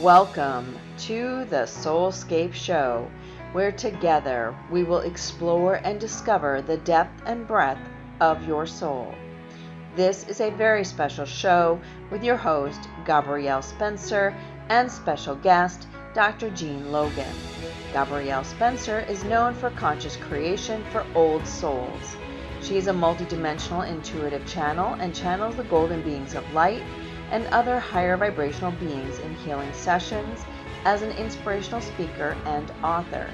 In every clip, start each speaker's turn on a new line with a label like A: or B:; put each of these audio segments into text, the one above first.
A: Welcome to the SoulScape Show, where together we will explore and discover the depth and breadth of your soul. This is a very special show with your host, Gabrielle Spencer, and special guest, Dr. Jean Logan. Gabrielle Spencer is known for conscious creation for old souls. She is a multidimensional intuitive channel and channels the golden beings of light and other higher vibrational beings in healing sessions as an inspirational speaker and author.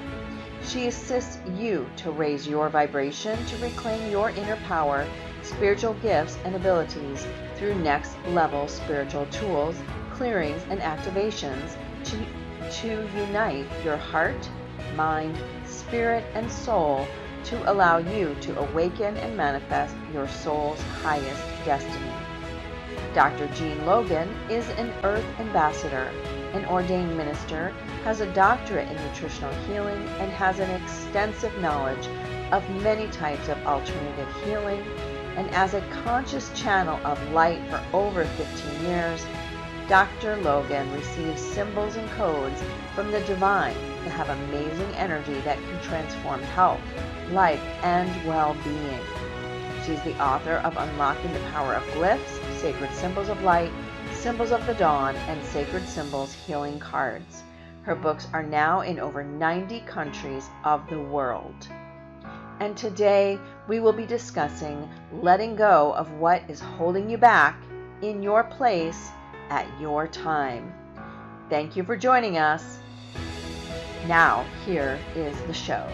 A: She assists you to raise your vibration to reclaim your inner power, spiritual gifts, and abilities through next level spiritual tools, clearings, and activations to unite your heart, mind, spirit, and soul to allow you to awaken and manifest your soul's highest destiny. Dr. Jean Logan is an Earth Ambassador, an ordained minister, has a doctorate in nutritional healing, and has an extensive knowledge of many types of alternative healing. And as a conscious channel of light for over 15 years, Dr. Logan receives symbols and codes from the divine that have amazing energy that can transform health, life, and well-being. She's the author of Unlocking the Power of Glyphs, Sacred Symbols of Light, Symbols of the Dawn, and Sacred Symbols Healing Cards. Her books are now in over 90 countries of the world. And today we will be discussing letting go of what is holding you back in your place at your time. Thank you for joining us. Now, here is the show.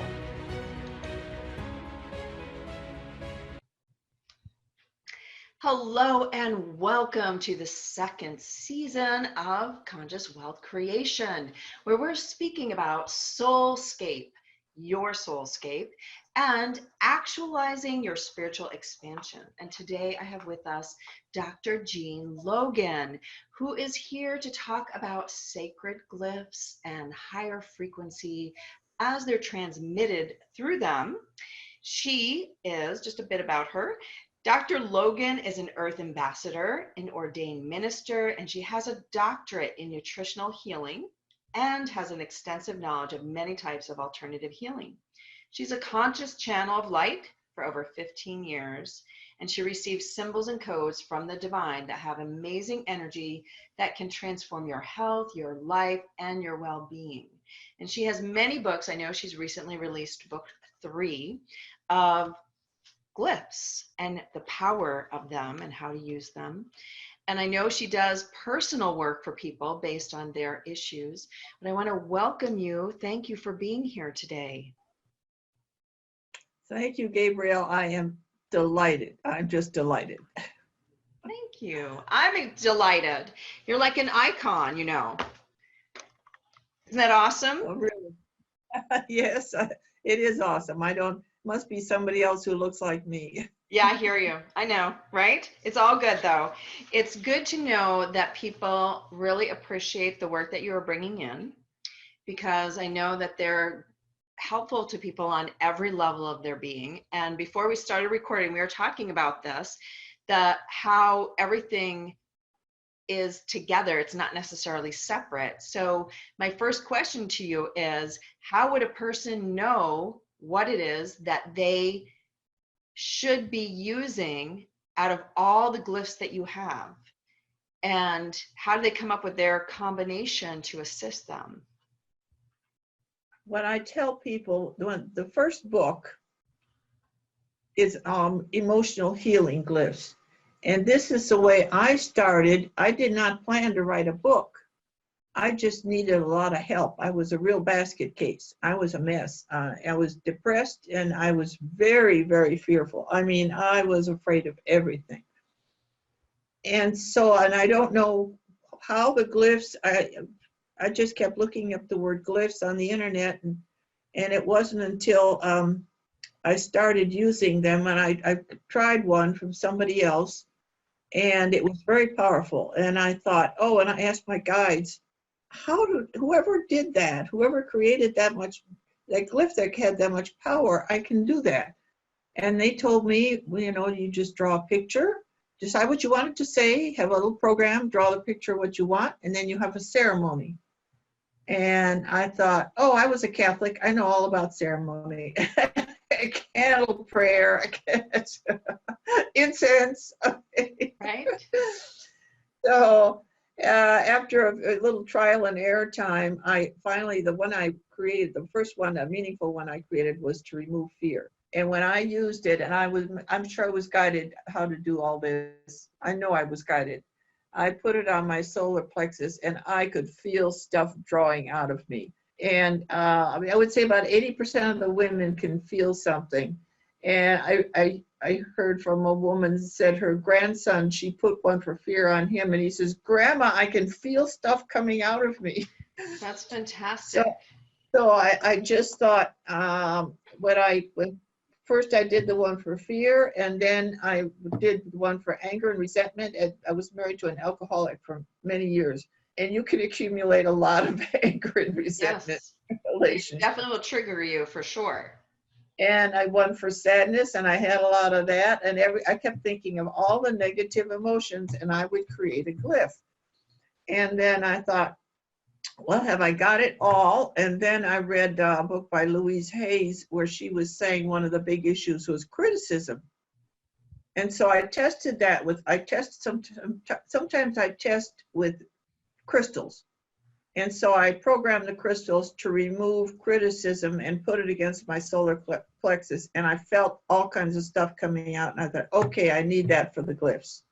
A: Hello and welcome to the second season of Conscious Wealth Creation, where we're speaking about SoulScape, your SoulScape, and actualizing your spiritual expansion. And today I have with us Dr. Jean Logan, who is here to talk about sacred glyphs and higher frequency as they're transmitted through them. She is, just a bit about her, Dr. Logan is an Earth Ambassador, an ordained minister, and she has a doctorate in nutritional healing and has an extensive knowledge of many types of alternative healing. She's a conscious channel of light for over 15 years, and she receives symbols and codes from the divine that have amazing energy that can transform your health, your life, and your well-being. And she has many books. I know she's recently released book 3 of glyphs and the power of them and how to use them. And I know she does personal work for people based on their issues, but I want to welcome you. Thank you for being here today.
B: Thank you, Gabrielle. I am delighted. I'm just delighted.
A: Thank you. I'm delighted. You're like an icon, you know. Isn't that awesome?
B: Oh, really? Yes, it is awesome. Must be somebody else who looks like me.
A: Yeah, I hear you. I know, right? It's all good though. It's good to know that people really appreciate the work that you are bringing in, because I know that they're helpful to people on every level of their being. And before we started recording, we were talking about this, how everything is together. It's not necessarily separate. So my first question to you is, how would a person know what it is that they should be using out of all the glyphs that you have? And how do they come up with their combination to assist them?
B: When I tell people, the first book is Emotional Healing Glyphs. And this is the way I started. I did not plan to write a book. I just needed a lot of help. I was a real basket case. I was a mess. I was depressed and I was very, very fearful. I mean, I was afraid of everything. And I don't know how the glyphs, I just kept looking up the word glyphs on the internet, and it wasn't until I started using them, and I tried one from somebody else, and it was very powerful. And I thought, oh, and I asked my guides, whoever did that, whoever created that glyph that had that much power, I can do that. And they told me, well, you just draw a picture, decide what you wanted to say, have a little program, draw the picture of what you want, and then you have a ceremony. And I thought, oh, I was a Catholic. I know all about ceremony. Candle prayer, incense.
A: Right.
B: So after a little trial and error time, I finally, the one I created, the first one, a meaningful one I created was to remove fear. And when I used it, and I'm sure I was guided how to do all this. I know I was guided. I put it on my solar plexus and I could feel stuff drawing out of me. And I mean, I would say about 80% of the women can feel something. And I heard from a woman that said her grandson, she put one for fear on him, and he says, Grandma, I can feel stuff coming out of me.
A: That's fantastic.
B: So I just thought, first I did the one for fear, and then I did the one for anger and resentment. And I was married to an alcoholic for many years, and you can accumulate a lot of anger and resentment.
A: Yes.
B: Relationships.
A: It definitely will trigger you for sure.
B: And I won for sadness, and I had a lot of that. And I kept thinking of all the negative emotions, and I would create a glyph. And then I thought, well, have I got it all? And then I read a book by Louise Hayes where she was saying one of the big issues was criticism. And so I tested that sometimes I test with crystals. And so I programmed the crystals to remove criticism and put it against my solar plexus. And I felt all kinds of stuff coming out. And I thought, okay, I need that for the glyphs.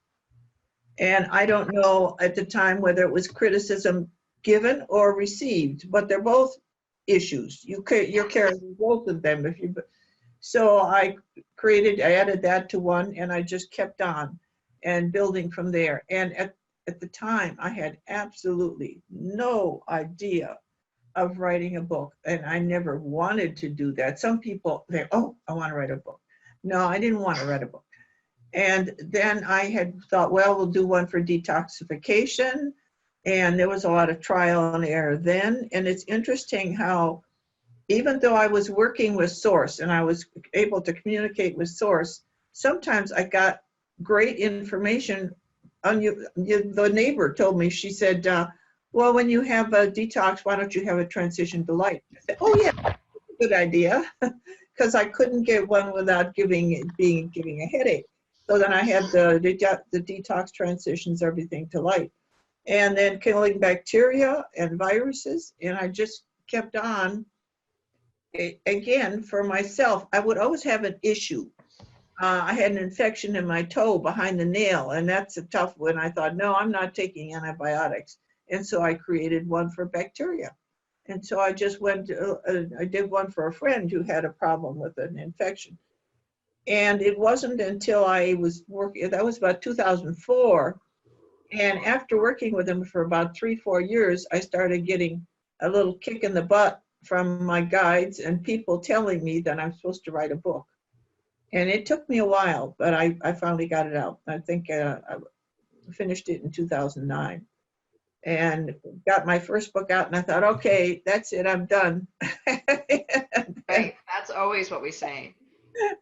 B: And I don't know at the time whether it was criticism given or received, but they're both issues. You're carrying both of them. So I added that to one, and I just kept on and building from there. And at the time, I had absolutely no idea of writing a book, and I never wanted to do that. Some people say, oh, I want to write a book. No, I didn't want to write a book. And then I had thought, well, we'll do one for detoxification. And there was a lot of trial and error then. And it's interesting how, even though I was working with Source and I was able to communicate with Source, sometimes I got great information. The neighbor told me, she said, well, when you have a detox, why don't you have a transition to light? I said, oh yeah, that's a good idea. Because I couldn't get one without giving a headache. So then I had the detox transitions, everything to light. And then killing bacteria and viruses. And I just kept on. Again, for myself, I would always have an issue. I had an infection in my toe behind the nail, and that's a tough one. I thought, no, I'm not taking antibiotics. And so I created one for bacteria. And so I just I did one for a friend who had a problem with an infection. And it wasn't until I was working, that was about 2004. And after working with him for about 3-4 years, I started getting a little kick in the butt from my guides and people telling me that I'm supposed to write a book. And it took me a while, but I finally got it out. I think I finished it in 2009 and got my first book out. And I thought, okay, that's it, I'm done.
A: Right, that's always what we say.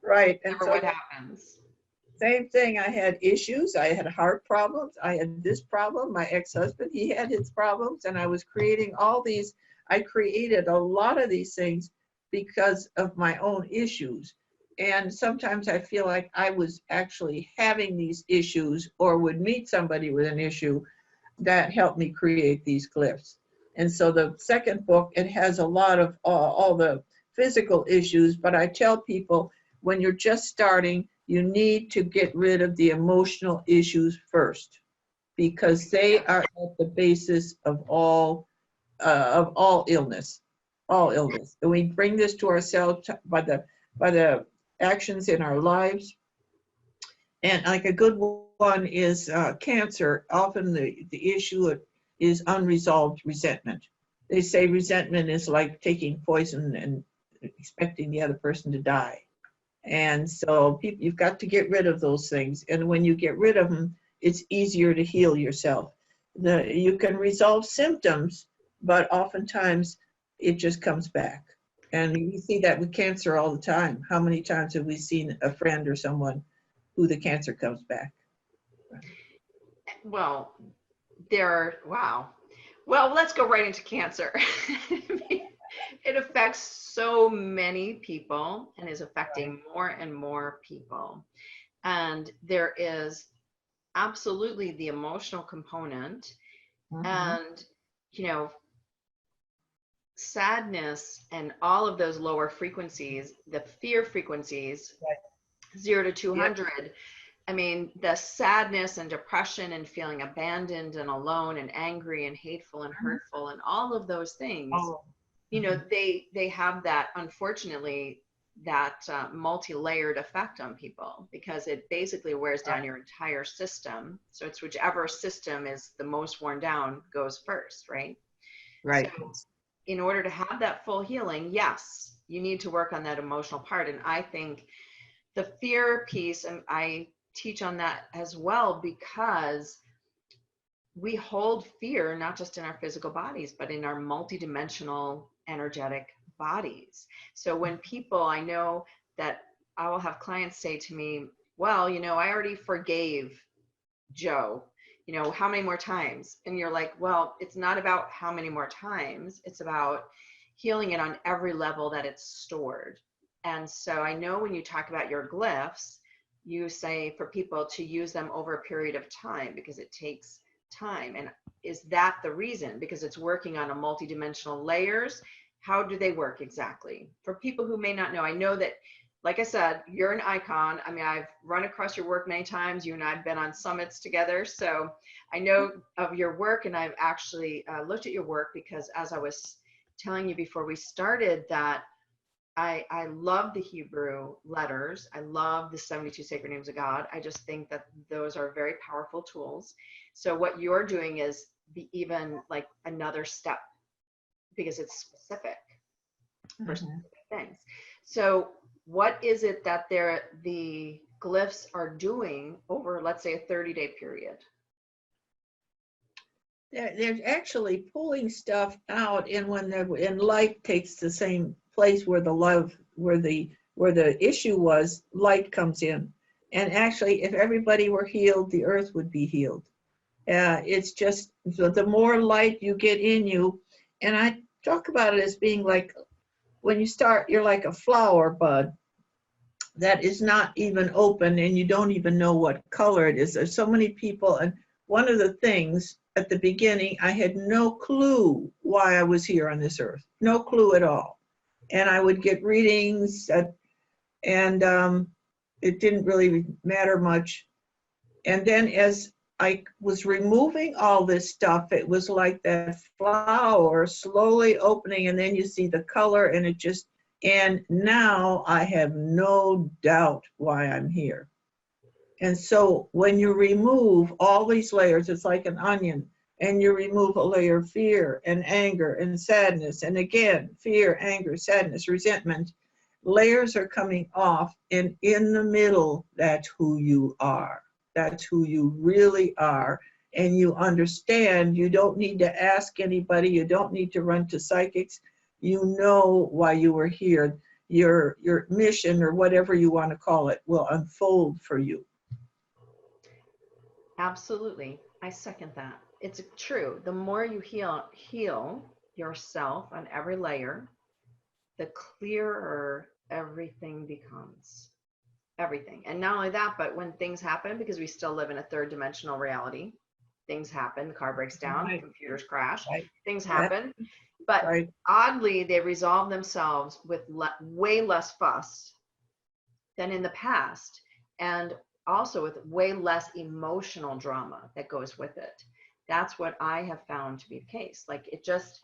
B: Right.
A: Never what happens.
B: Same thing. I had issues. I had heart problems. I had this problem. My ex-husband, he had his problems. And I was creating all these. I created a lot of these things because of my own issues. And sometimes I feel like I was actually having these issues or would meet somebody with an issue that helped me create these glyphs. And so the second book, it has a lot of all the physical issues, but I tell people when you're just starting, you need to get rid of the emotional issues first, because they are at the basis of all illness, And we bring this to ourselves by the actions in our lives. And like a good one is cancer. Often the issue is unresolved resentment. They say resentment is like taking poison and expecting the other person to die. And so you've got to get rid of those things. And when you get rid of them, it's easier to heal yourself. You can resolve symptoms, but oftentimes it just comes back. And you see that with cancer all the time. How many times have we seen a friend or someone who the cancer comes back?
A: Well, wow. Well, let's go right into cancer. It affects so many people and is affecting more and more people. And there is absolutely the emotional component. And, you know, sadness and all of those lower frequencies, the fear frequencies, 0 to 200. Yep. I mean, the sadness and depression and feeling abandoned and alone and angry and hateful and hurtful and all of those things, you know, they have that, unfortunately, that multi-layered effect on people, because it basically wears down your entire system. So it's whichever system is the most worn down goes first, right?
B: Right.
A: So in order to have that full healing, yes, you need to work on that emotional part. And I think the fear piece, and I teach on that as well, because we hold fear not just in our physical bodies, but in our multidimensional energetic bodies. So when people, I know that I will have clients say to me, well, you know, I already forgave Joe, you know, how many more times? And you're like, well, it's not about how many more times, it's about healing it on every level that it's stored. And so I know when you talk about your glyphs, you say for people to use them over a period of time because it takes time. And is that the reason? Because it's working on a multidimensional layers. How do they work exactly? For people who may not know, I know that, like I said, you're an icon. I mean, I've run across your work many times. You and I have been on summits together. So I know of your work, and I've actually looked at your work because, as I was telling you before we started, that I love the Hebrew letters. I love the 72 sacred names of God. I just think that those are very powerful tools. So what you're doing is even like another step, because it's specific for specific things. So what is it that the glyphs are doing over, let's say, a 30-day period?
B: They're actually pulling stuff out, and when light takes the same place where the issue was, light comes in. And actually, if everybody were healed, the earth would be healed. It's just the more light you get in you, and I talk about it as being like when you start, you're like a flower bud that is not even open, and you don't even know what color it is. There's so many people, and one of the things at the beginning, I had no clue why I was here on this earth, no clue at all. And I would get readings, and it didn't really matter much. And then as I was removing all this stuff, it was like that flower slowly opening, and then you see the color, and it just, and now I have no doubt why I'm here. And so when you remove all these layers, it's like an onion, and you remove a layer of fear and anger and sadness, and again, fear, anger, sadness, resentment, layers are coming off, and in the middle, that's who you are. That's who you really are. And you understand, you don't need to ask anybody, you don't need to run to psychics. You know why you were here. Your mission, or whatever you want to call it, will unfold for you.
A: Absolutely. I second that. It's true. The more you heal yourself on every layer, the clearer everything becomes. Everything. And not only that, but when things happen, because we still live in a third dimensional reality, things happen, the car breaks down, right. Computers crash, right. Things happen. But right. Oddly, they resolve themselves with way less fuss than in the past, and also with way less emotional drama that goes with it. That's what I have found to be the case. Like it just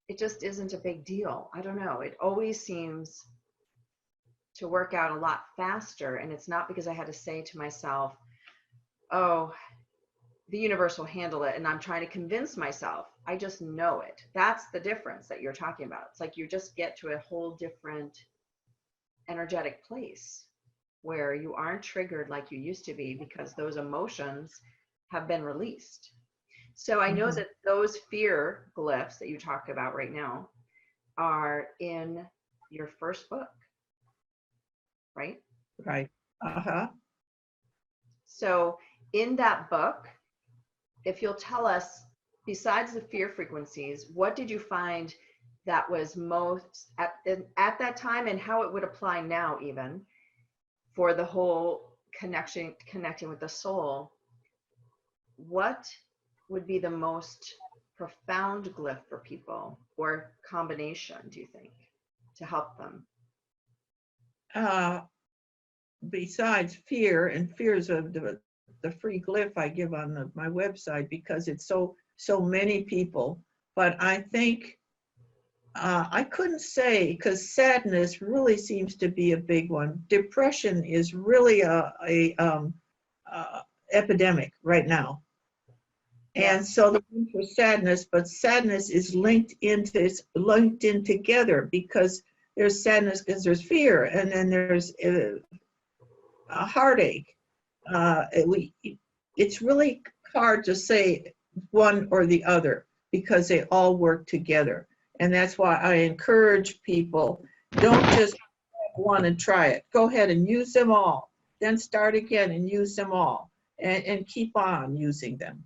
A: isn't a big deal. I don't know. It always seems to work out a lot faster. And it's not because I had to say to myself, oh, the universe will handle it, and I'm trying to convince myself. I just know it. That's the difference that you're talking about. It's like you just get to a whole different energetic place where you aren't triggered like you used to be, because those emotions have been released. So I know that those fear glyphs that you talk about right now are in your first book, right?
B: Right. Uh-huh.
A: So In that book, if you'll tell us, besides the fear frequencies, what did you find that was most at that time, and how it would apply now, even for the whole connecting with the soul? What would be the most profound glyph for people, or combination, do you think, to help them?
B: Besides fear, and fears of the free glyph I give on my website, because it's so many people. But I think I couldn't say, because sadness really seems to be a big one. Depression is really a epidemic right now.
A: Yeah.
B: And so the one for sadness, but sadness is it's linked in together, because there's sadness because there's fear, and then there's a heartache. It's really hard to say one or the other, because they all work together. And that's why I encourage people, don't just have one and try it. Go ahead and use them all. Then start again and use them all, and keep on using them.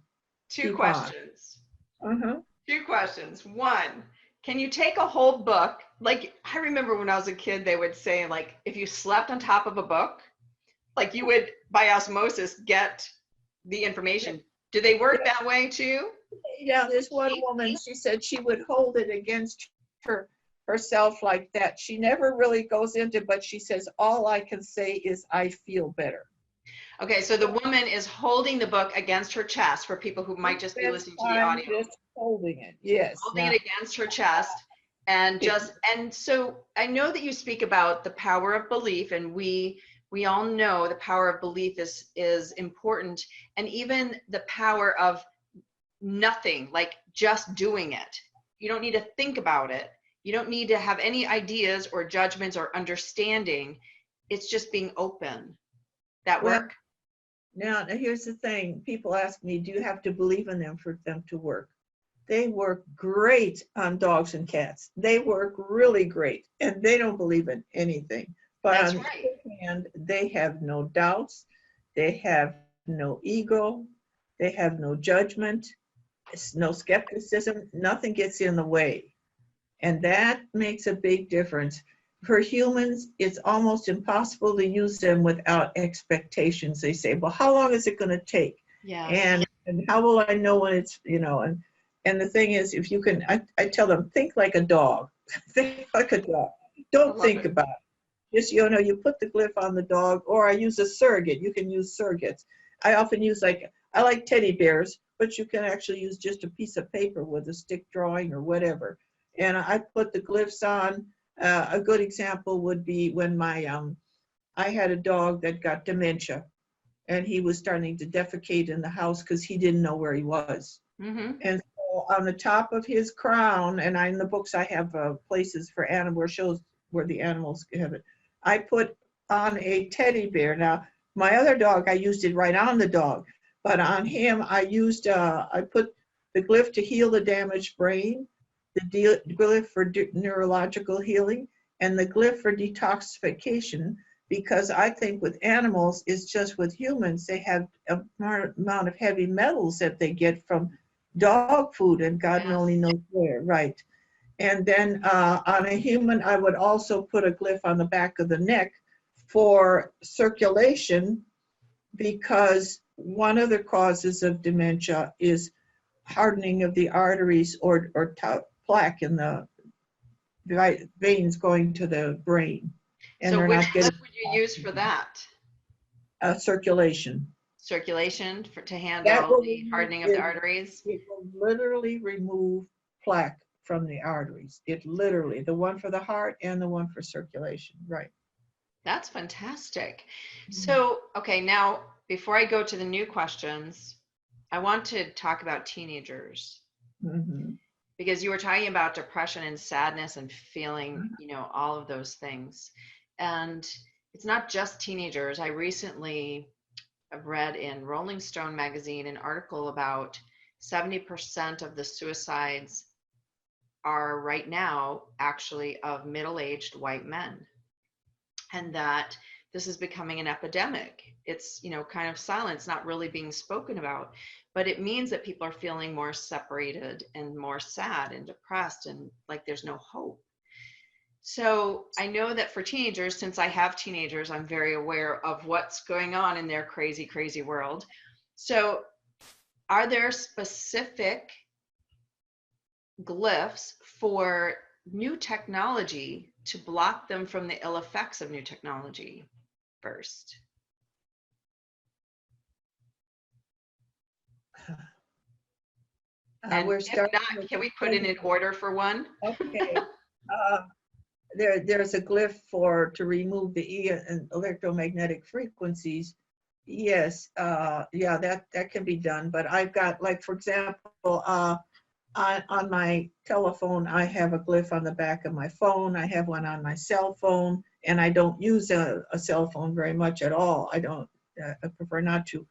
A: Two questions. Two questions. One, can you take a whole book? Like, I remember when I was a kid, they would say, like, if you slept on top of a book, like, you would, by osmosis, get the information. Do they work that way too?
B: Yeah, there's one woman, she said she would hold it against herself like that. She never really goes into, but she says, all I can say is I feel better.
A: Okay, so the woman is holding the book against her chest, for people who might just be listening to the audio.
B: Just holding it, yes.
A: Holding it against her chest, and so I know that you speak about the power of belief, and we all know the power of belief is important, and even the power of nothing, like just doing it. You don't need to think about it. You don't need to have any ideas or judgments or understanding. It's just being open. That work?
B: Now, here's the thing. People ask me, do you have to believe in them for them to work? They work great on dogs and cats. They work really great, and they don't believe in anything. But
A: That's
B: on
A: right.
B: the other hand, they have no doubts. They have no ego. They have no judgment. No skepticism. Nothing gets in the way. And that makes a big difference. For humans, it's almost impossible to use them without expectations. They say, well, how long is it going to take?
A: Yeah.
B: And how will I know when it's, and the thing is, if you can, I tell them, think like a dog. Think like a dog. Don't think about it. Just, you put the glyph on the dog, or I use a surrogate. You can use surrogates. I often use, I like teddy bears, but you can actually use just a piece of paper with a stick drawing or whatever. And I put the glyphs on. A good example would be when I had a dog that got dementia, and he was starting to defecate in the house because he didn't know where he was.
A: Mm-hmm.
B: And so on the top of his crown, and in the books I have places for animal shows where the animals have it. I put on a teddy bear. Now, my other dog, I used it right on the dog, but on him, I put the glyph to heal the damaged brain, the glyph for neurological healing, and the glyph for detoxification, because I think with animals, it's just with humans, they have a amount of heavy metals that they get from dog food, and God only knows where, right? And then on a human, I would also put a glyph on the back of the neck for circulation, because one of the causes of dementia is hardening of the arteries or plaque in the veins going to the brain. And
A: so which glyph would you use for that?
B: Circulation.
A: Circulation to handle the hardening of the arteries?
B: It will literally remove plaque from the arteries. It literally, the one for the heart and the one for circulation, right.
A: That's fantastic. So, okay, now before I go to the new questions, I want to talk about teenagers.
B: Mm-hmm.
A: Because you were talking about depression and sadness and feeling, all of those things. And it's not just teenagers. I recently read in Rolling Stone magazine an article about 70% of the suicides are right now actually of middle-aged white men. And that this is becoming an epidemic. It's, you know, kind of silence, not really being spoken about, but it means that people are feeling more separated and more sad and depressed and like there's no hope. So I know that for teenagers, since I have teenagers, I'm very aware of what's going on in their crazy, crazy world. So are there specific glyphs for new technology to block them from the ill effects of new technology first? And
B: We're
A: if
B: starting
A: not,
B: with
A: can we put it in order for one?
B: okay. There's a glyph to remove the electromagnetic frequencies. Yes, yeah, that can be done. But I've got, like, for example, on my telephone, I have a glyph on the back of my phone. I have one on my cell phone, and I don't use a cell phone very much at all. I don't. I prefer not to.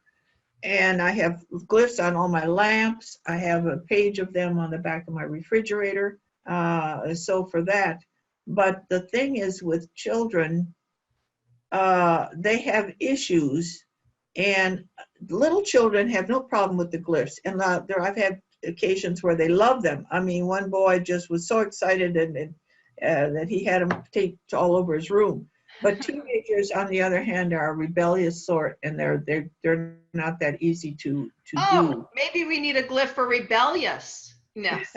B: And I have glyphs on all my lamps. I have a page of them on the back of my refrigerator. So for that. But the thing is with children, they have issues, and little children have no problem with the glyphs. And I've had occasions where they love them. I mean, one boy just was so excited and that he had them taped all over his room. But teenagers, on the other hand, are a rebellious sort, and they're not that easy to do.
A: Maybe we need a glyph for rebellious. Yes.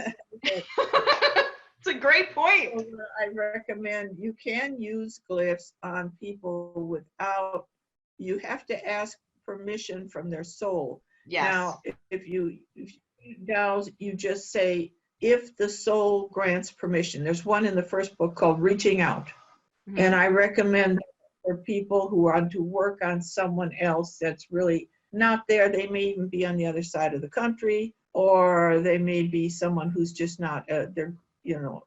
A: It's a great point.
B: So I recommend you can use glyphs on people without, you have to ask permission from their soul.
A: Yes.
B: Now, if you just say, if the soul grants permission. There's one in the first book called Reaching Out. Mm-hmm. And I recommend for people who want to work on someone else that's really not there. They may even be on the other side of the country, or they may be someone who's just not, they're, you know,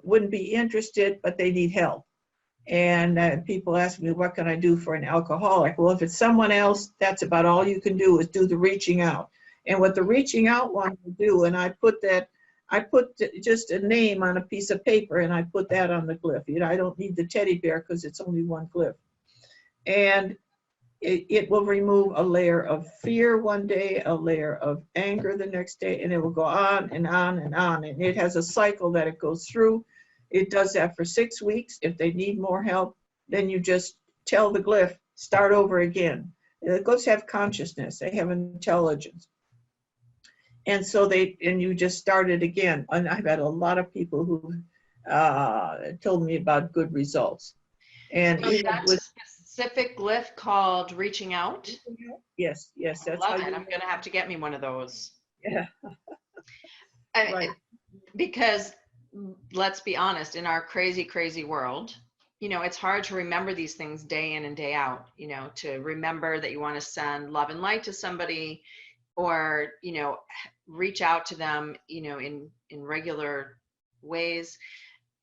B: wouldn't be interested, but they need help. And people ask me, what can I do for an alcoholic? Well, if it's someone else, that's about all you can do, is do the reaching out. And what the reaching out one will do, and I put just a name on a piece of paper, and I put that on the glyph. You know, I don't need the teddy bear because it's only one glyph. And it will remove a layer of fear one day, a layer of anger the next day, and it will go on and on and on. And it has a cycle that it goes through. It does that for 6 weeks. If they need more help, then you just tell the glyph, start over again. The glyphs have consciousness. They have intelligence. And so you just start it again. And I've had a lot of people who told me about good results. And
A: so that's a specific glyph called Reaching Out?
B: Yes, that's
A: I love it. I'm going to have to get me one of those.
B: Yeah.
A: Right. Because let's be honest, in our crazy, crazy world, you know, it's hard to remember these things day in and day out, you know, to remember that you want to send love and light to somebody, or, you know, reach out to them, you know, in regular ways.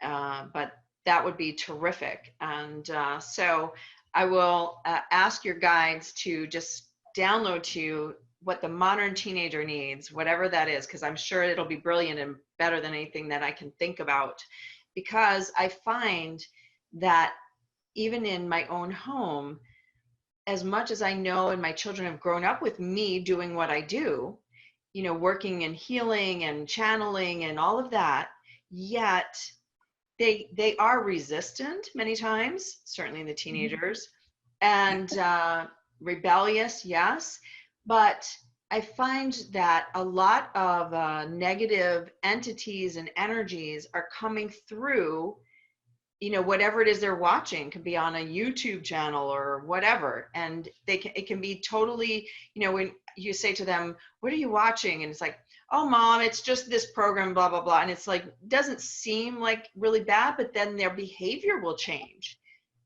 A: But that would be terrific. And so I will ask your guides to just download to you what the modern teenager needs, whatever that is, because I'm sure it'll be brilliant and better than anything that I can think about. Because I find that even in my own home, as much as I know and my children have grown up with me doing what I do, you know, working and healing and channeling and all of that, yet they are resistant many times, certainly the teenagers, and rebellious, yes. But I find that a lot of negative entities and energies are coming through, you know, whatever it is they're watching. Could be on a YouTube channel or whatever, and it can be totally, you know, when you say to them, what are you watching? And it's like, oh, Mom, it's just this program, blah, blah, blah. And it's like, doesn't seem like really bad, but then their behavior will change.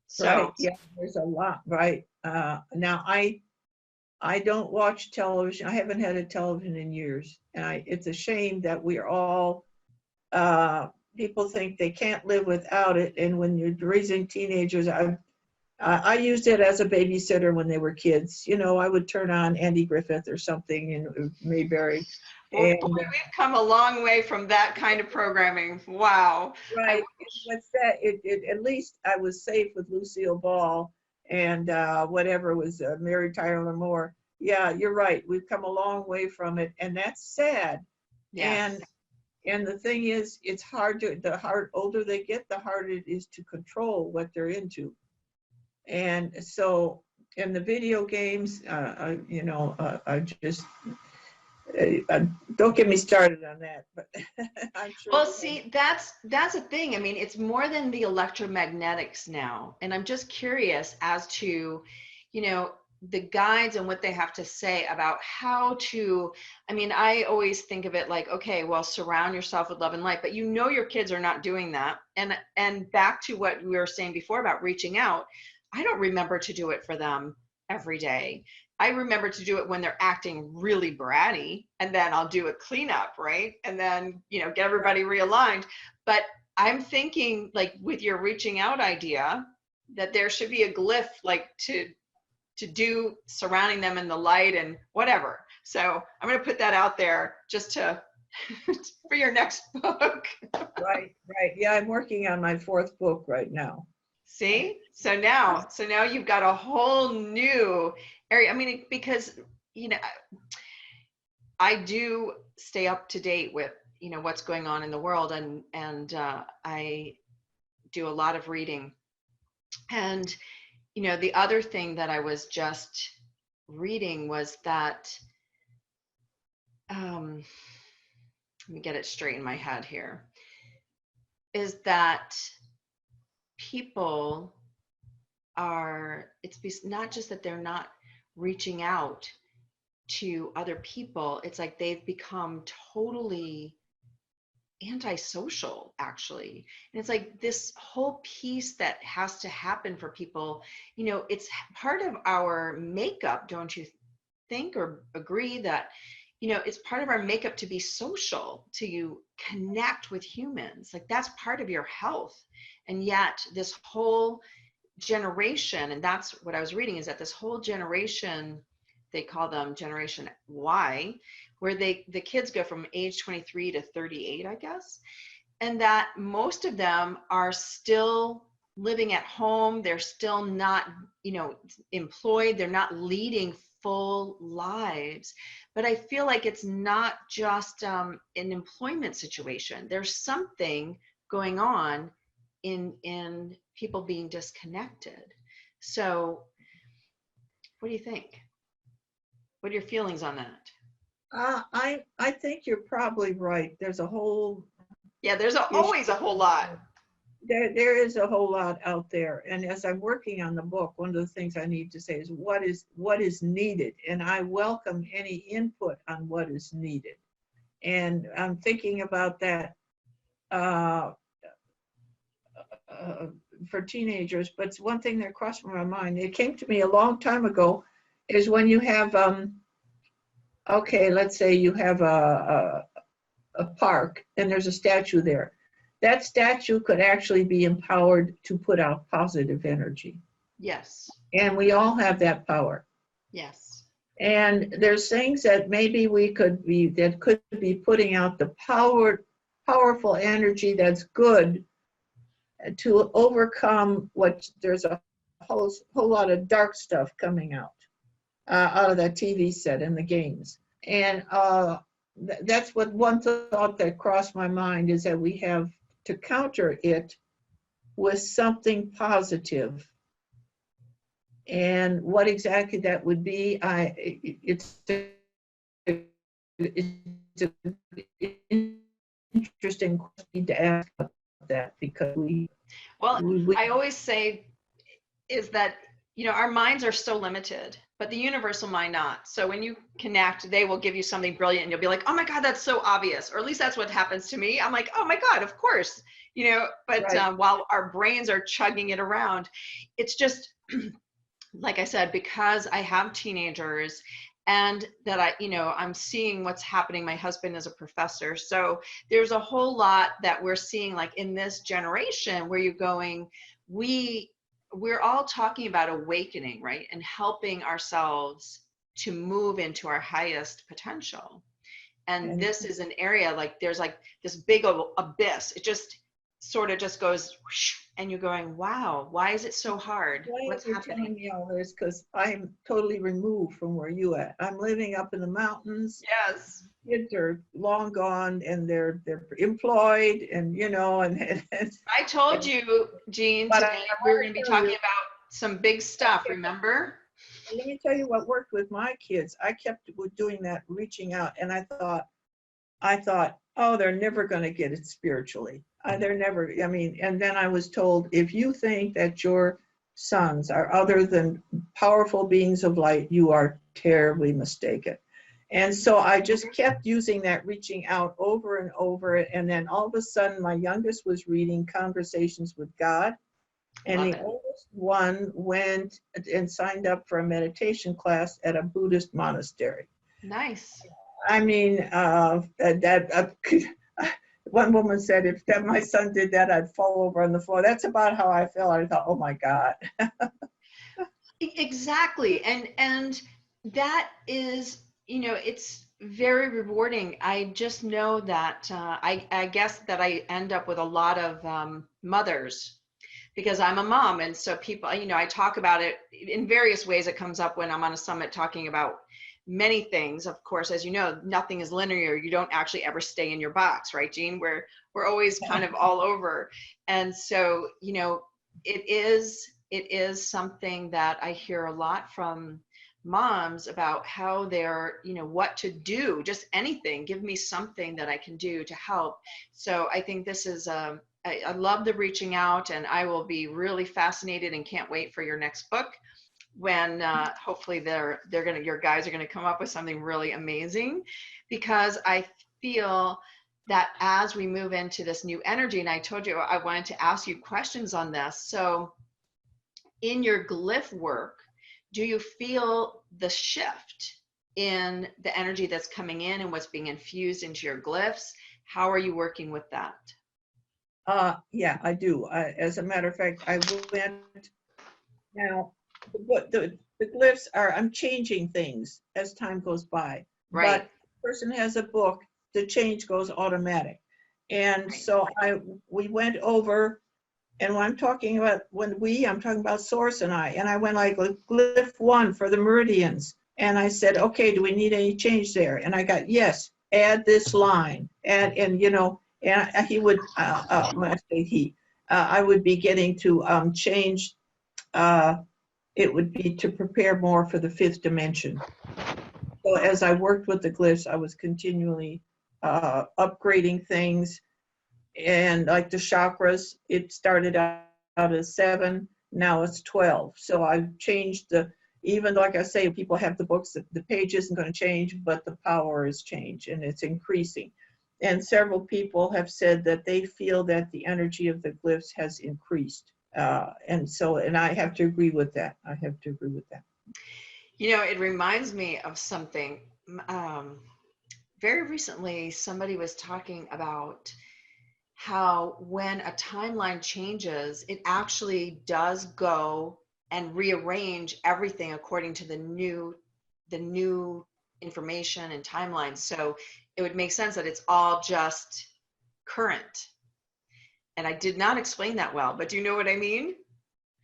A: So
B: right. Yeah, there's a lot, right? Now I don't watch television. I haven't had a television in years. And it's a shame that we're all, people think they can't live without it. And when you're raising teenagers, I used it as a babysitter when they were kids. You know, I would turn on Andy Griffith or something in Mayberry,
A: Well, boy,
B: And
A: we've come a long way from that kind of programming. Wow.
B: right, what's that? At least I was safe with Lucille Ball and whatever was Mary Tyler Moore. Yeah, you're right. We've come a long way from it, and that's sad.
A: Yes.
B: And the thing is, it's hard to, older they get, the harder it is to control what they're into. And so, in the video games, I just, don't get me started on that, but I'm sure.
A: Well, see, that's a thing. I mean, it's more than the electromagnetics now. And I'm just curious as to, you know, the guides and what they have to say about how to, I mean, I always think of it like, okay, well, surround yourself with love and light, but you know your kids are not doing that. And back to what we were saying before about reaching out, I don't remember to do it for them every day. I remember to do it when they're acting really bratty, and then I'll do a cleanup, right? And then, you know, get everybody realigned. But I'm thinking, like, with your reaching out idea, that there should be a glyph, like, to do surrounding them in the light and whatever. So I'm going to put that out there just to for your next book.
B: Right. Yeah, I'm working on my 4th book right now.
A: See? So now you've got a whole new area. I mean, because, you know, I do stay up to date with, you know, what's going on in the world, and I do a lot of reading. And, you know, the other thing that I was just reading was that, let me get it straight in my head here, is that people are, it's not just that they're not reaching out to other people, it's like they've become totally antisocial, actually. And it's like this whole piece that has to happen for people, you know, it's part of our makeup, don't you think or agree that, you know, it's part of our makeup to be social, to connect with humans, like that's part of your health. And yet this whole generation, and that's what I was reading, is that this whole generation, they call them Generation Y, where the kids go from age 23 to 38, I guess, and that most of them are still living at home. They're still not, you know, employed. They're not leading full lives. But I feel like it's not just an employment situation. There's something going on in people being disconnected. So what do you think? What are your feelings on that?
B: I think you're probably right. There's a whole,
A: yeah, there's always a whole lot.
B: There is a whole lot out there. And as I'm working on the book, one of the things I need to say is what is needed. And I welcome any input on what is needed. And I'm thinking about that for teenagers. But one thing that crossed my mind, it came to me a long time ago, is when you have, okay, let's say you have a park and there's a statue there. That statue could actually be empowered to put out positive energy.
A: Yes.
B: And we all have that power.
A: Yes.
B: And there's things that maybe we could be putting out the powerful energy that's good to overcome what there's a whole lot of dark stuff coming out of that TV set and the games. And that's what one thought that crossed my mind, is that we have to counter it with something positive. And what exactly that would be, it's an interesting question to ask about that, because
A: I always say is that, you know, our minds are so limited, but the universal mind not. So when you connect, they will give you something brilliant and you'll be like, oh my God, that's so obvious. Or at least that's what happens to me. I'm like, oh my God, of course, you know, but right. While our brains are chugging it around, it's just, like I said, because I have teenagers and that I'm seeing what's happening. My husband is a professor. So there's a whole lot that we're seeing, like in this generation, where you're going, we're all talking about awakening, right? And helping ourselves to move into our highest potential. And
B: And
A: this is an area like there's like this big abyss. It just sort of just goes whoosh, and you're going, wow, why is it so hard?
B: why
A: What's
B: you're
A: happening?
B: telling me all this, because I'm totally removed from where you at. I'm living up in the mountains.
A: Yes.
B: Kids are long gone, and they're employed, and and
A: I told you, Jean,
B: but I
A: today we were
B: want
A: going to
B: to
A: be
B: tell
A: talking
B: you,
A: about some big stuff, remember?
B: let me tell you what worked with my kids. I kept doing that, reaching out, and I thought, oh, they're never going to get it spiritually. They're never, I mean, and then I was told, if you think that your sons are other than powerful beings of light, you are terribly mistaken. And so I just kept using that, reaching out over and over. And then all of a sudden, my youngest was reading Conversations with God. And
A: Love
B: the
A: it.
B: oldest one went and signed up for a meditation class at a Buddhist monastery.
A: Nice.
B: I mean, one woman said, if that my son did that, I'd fall over on the floor. That's about how I felt. I thought, oh my God.
A: Exactly. And that is, it's very rewarding. I just know that I guess that I end up with a lot of mothers because I'm a mom. And so people, I talk about it in various ways. It comes up when I'm on a summit talking about many things. Of course, as you know, nothing is linear. You don't actually ever stay in your box, right, Jean? We're always kind of all over. And so, it is something that I hear a lot from moms about how they're, what to do, just anything. Give me something that I can do to help. So I think this is I love the reaching out, and I will be really fascinated and can't wait for your next book when hopefully your guys are gonna come up with something really amazing, because I feel that as we move into this new energy, and I told you I wanted to ask you questions on this. So in your glyph work, do you feel the shift in the energy that's coming in and what's being infused into your glyphs? How are you working with that?
B: Yeah, I do. As a matter of fact, I went now. The glyphs are, I'm changing things as time goes by.
A: Right.
B: But the person has a book, the change goes automatic. And
A: Right.
B: so we went over, and when I'm talking about I'm talking about Source and I went like glyph 1 for the meridians. And I said, okay, do we need any change there? And I got, yes, add this line. And he would, when I say he, I would be getting to change, it would be to prepare more for the 5th dimension. So as I worked with the glyphs, I was continually upgrading things. And like the chakras, it started out as 7, now it's 12. So I've changed even like I say, people have the books, the page isn't going to change, but the power is changed and it's increasing. And several people have said that they feel that the energy of the glyphs has increased. And I have to agree with that. I have to agree with that.
A: It reminds me of something. Very recently, somebody was talking about how when a timeline changes, it actually does go and rearrange everything according to the new information and timeline. So it would make sense that it's all just current. And I did not explain that well, but do you know what I mean?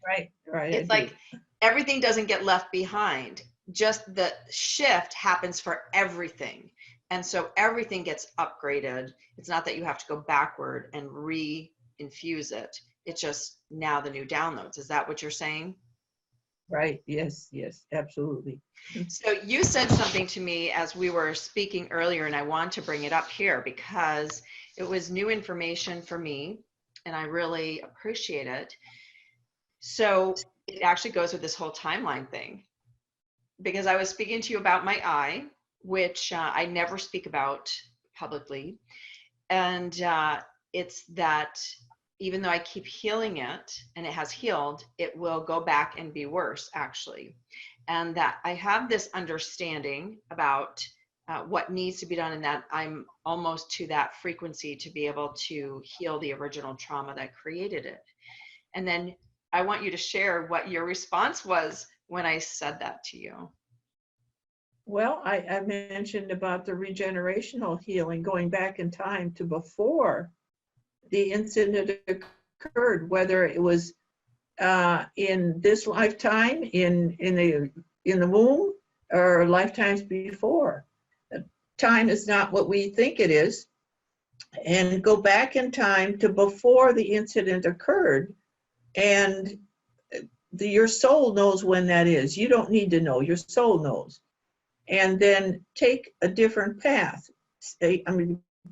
B: Right, right, I
A: It's
B: do.
A: like everything doesn't get left behind. Just the shift happens for everything. And so everything gets upgraded. It's not that you have to go backward and re-infuse it. It's just now the new downloads. Is that what you're saying?
B: Right, yes, yes, absolutely.
A: So you said something to me as we were speaking earlier, and I want to bring it up here because it was new information for me, and I really appreciate it. So it actually goes with this whole timeline thing, because I was speaking to you about my eye, which I never speak about publicly. And it's that even though I keep healing it and it has healed, it will go back and be worse, actually. And that I have this understanding about what needs to be done, and that I'm almost to that frequency to be able to heal the original trauma that created it. And then I want you to share what your response was when I said that to you.
B: Well, I mentioned about the regenerational healing, going back in time to before the incident occurred, whether it was in this lifetime, in the womb, or lifetimes before. Time is not what we think it is, and go back in time to before the incident occurred, and your soul knows when that is. You don't need to know, your soul knows. And then take a different path.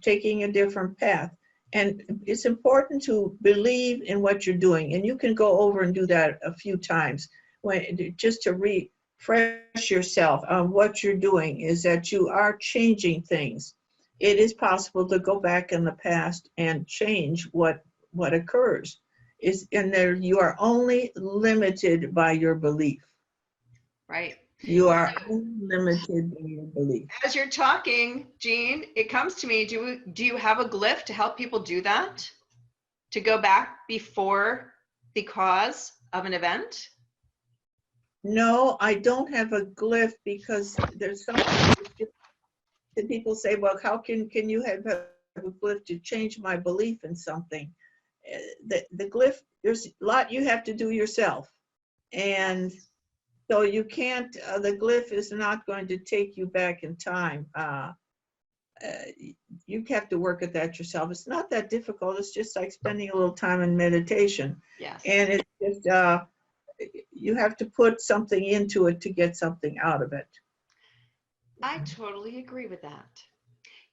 B: Taking a different path. And it's important to believe in what you're doing. And you can go over and do that a few times just to refresh yourself on what you're doing, is that you are changing things. It is possible to go back in the past and change what occurs. And there you are only limited by your belief.
A: Right.
B: You are only limited by your belief.
A: As you're talking, Jean, it comes to me, do you have a glyph to help people do that? To go back before the cause of an event?
B: No, I don't have a glyph, because there's something that people say, well, how can you have a glyph to change my belief in something? The glyph, there's a lot you have to do yourself. And so you can't, the glyph is not going to take you back in time. You have to work at that yourself. It's not that difficult. It's just like spending a little time in meditation.
A: Yes.
B: And it's just, you have to put something into it to get something out of it.
A: I totally agree with that.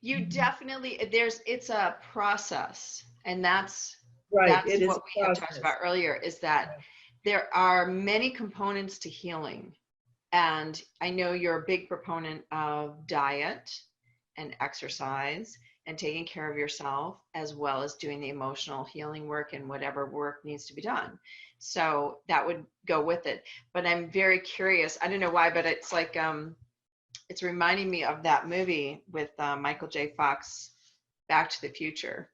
A: You definitely, it's a process, and that's
B: right. It is
A: what we had talked about earlier, is that there are many components to healing. And I know you're a big proponent of diet and exercise and taking care of yourself, as well as doing the emotional healing work and whatever work needs to be done. So that would go with it. But I'm very curious. I don't know why, but it's like, it's reminding me of that movie with Michael J. Fox, Back to the Future.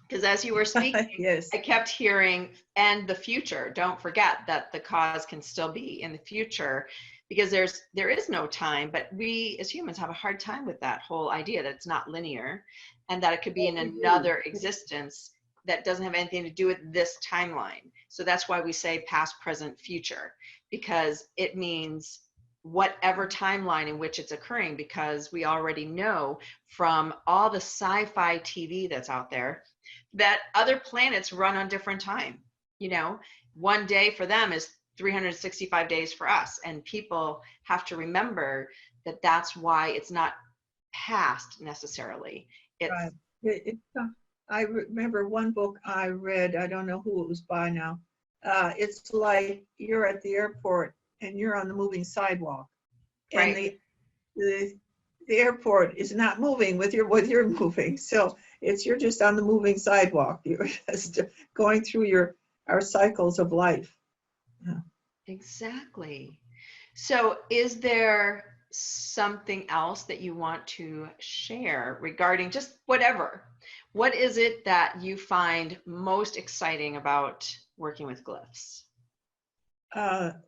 A: Because as you were speaking,
B: yes.
A: I kept hearing, and the future. Don't forget that the cause can still be in the future, because there is no time. But we as humans have a hard time with that whole idea that it's not linear, and that it could be in another existence that doesn't have anything to do with this timeline. So that's why we say past, present, future, because it means whatever timeline in which it's occurring, because we already know from all the sci-fi TV that's out there that other planets run on different time. You know, one day for them is 365 days for us. And people have to remember that that's why it's not past necessarily. It's,
B: right. I remember one book I read, I don't know who it was by now. It's like you're at the airport and you're on the moving sidewalk. And
A: right.
B: the airport is not moving with you're moving. So you're just on the moving sidewalk. You're just going through our cycles of life. Yeah.
A: Exactly. So is there something else that you want to share regarding just whatever? What is it that you find most exciting about working with glyphs?